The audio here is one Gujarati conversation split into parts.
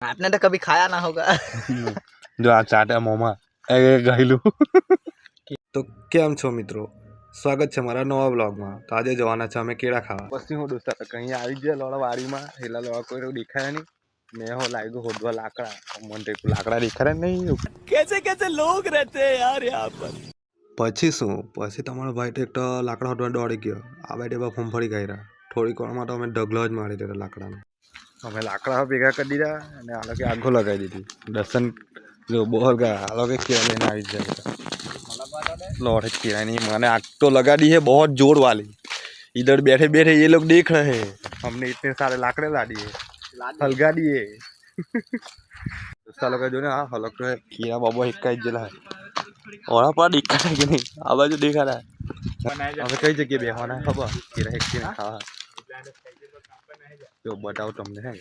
आपने तो कभी खाया ना होगा। जो आ चाटे मोमा એ ગયેલું તો કેમ છો મિત્રો, સ્વાગત છે મારા નવા બ્લોગમાં. તો આજે જવાના છે અમે કેળા ખાવા. પછી હું દોસ્તા કहीं આવી ગયા લોડા વાડીમાં એટલા લોડા કોઈ દેખાયા નહીં. મેં હો લાગ્યો હોદવા લાકડા, મને લાકડા દેખાડે નહીં. कैसे कैसे लोग रहते हैं यार यहाँ पर। પછી શું, પછી તમારો ભાઈ તો એક તો લાકડા હોદવા દોડી ગયો. આ બે ટેબા ફૂમફળી ગયા. થોડીક વારમાં તો અમે ઢગલો જ મારી દીધો લાકડાનો. અમે લાકડા ભેગા કરી દીધા અને આ લોકો આંખો લગાવી દીધી. દર્શન જો બોલ ગયા આ લોકો કેળા લઈને આવી જાય. लौट किराए नहीं मैंने आग तो लगा दी है बहुत जोर वाली. इधर बैठे बैठे ये लोग देख रहे हैं. हमने इतने सारे लाकड़े ला दिए, हलगा दिए. लोग जो ना हलक तो है खीरा बाबा एक का जला है और पर दिखा है कि नहीं आवाज देखा रहा है. हमें कई जगह बेहाना है खबर खीरा एक खीरा खावा जो बताओ तुमने है.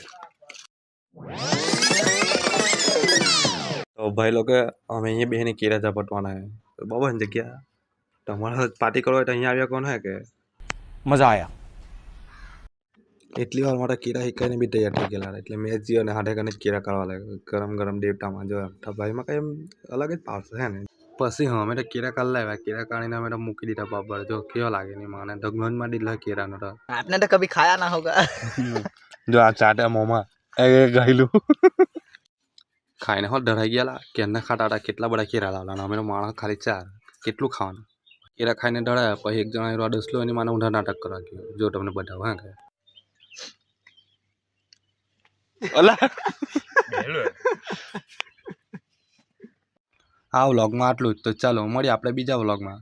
तो भाई लोग हमें ये बहने केरा झपटवाना है. तो बाबा जगह તમારા પાર્ટી કરવા તો અહીંયા આવ્યા કોણ હે કે मजा आया। એટલી વાર મારા કેરા હિકાઈને બી તૈયાર થઈ ગયેલા એટલે મેં જી અને હાથે કને કેરા કરવા લાગ્યો ગરમ ગરમ દેવટામાં. જો ભાઈમાં કંઈ એમ અલગ જ પાવશે હે ને. પછી હા અમે તો કેરા કાઢ લાવ્યા. કેરા કાઢીને અમે તો મૂકી દીધા પાપડ. જો કેવો લાગે નહીં મને ઢગલોમાં દીધા કેરાનો તો. आपने तो कभी खाया ना होगा। જો આ ચાટે મોમાં એ ગયેલું ખાઈને હોત ડરાઈ ગયેલા કેરના ખાતા હતા. કેટલા બધા કેરા લાવવાના અમે તો માણસ ખાલી 4 કેટલું ખાવાનું. કેરા ખાઈને ડરાયા પછી એક જણા એનો ડસલો એની માને ઊંધા નાટક કરવા ગયો. જો તમને બતાવો હા કે અલા આ વ્લોગમાં આટલું જ. તો ચાલો મળીએ આપણે બીજા વ્લોગમાં.